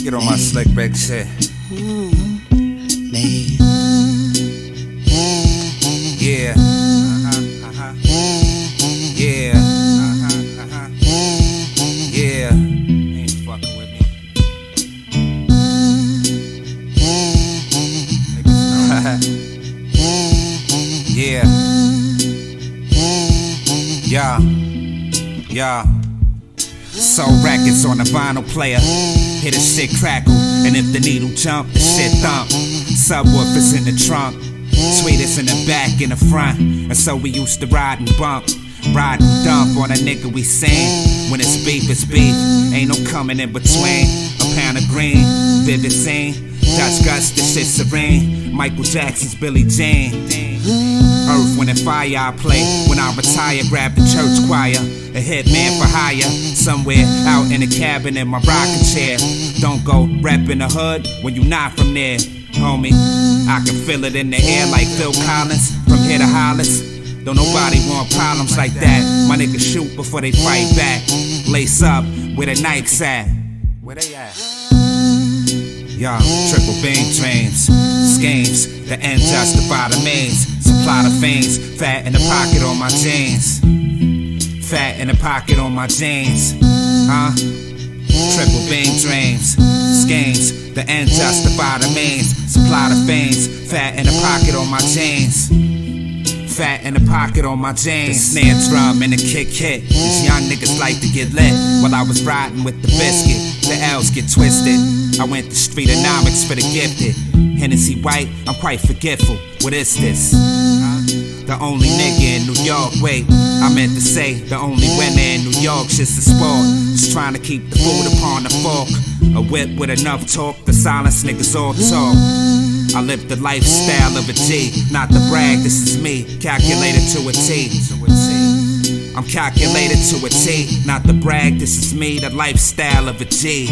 Get on my slick back shit. Yeah. Yeah. Yeah. Ain't fucking with me. Yeah. Yeah. Soul records on a vinyl player. Hear the shit crackle, and if the needle jump, the shit thump. Subwoofers in the trunk, tweeters in the back and the front. And so we used to ride and bump, ride and dump on a nigga we sing. When it's beef, it's beef, ain't no coming in between. A pound of green, vivid scene. Dutch Gus, this shit serene. Michael Jackson's Billie Jean. Earth, Wind and Fire I play. When I retire, grab the church choir. A hitman for hire, somewhere out in a cabin in my rocking chair. Don't go reppin' the hood when you not from there, homie. I can feel it in the air like Phil Collins, from here to Hollis. Don't nobody want problems like that. My niggas shoot before they fight back. Lace up where the Nikes at. Where they at? Y'all, triple beam dreams, schemes, the end justify the means. Supply the fiends, fat in the pocket on my jeans. Fat in the pocket on my jeans, huh? Triple beam dreams, schemes, the end justify the means. Supply the fiends, fat in the pocket on my jeans. Fat in the pocket on my jeans. The snare drum and the kick hit. These young niggas like to get lit. While I was riding with the biscuit, the L's get twisted. I went to Streetonomics for the gifted. Hennessy White, I'm quite forgetful. What is this? The only nigga in New York, wait, I meant to say the only winner in New York's just a sport. Just trying to keep the food upon the fork. A whip with enough talk, the silence niggas all talk. I live the lifestyle of a G, not to brag, this is me, calculated to a T. I'm calculated to a T, not to brag, this is me, the lifestyle of a G.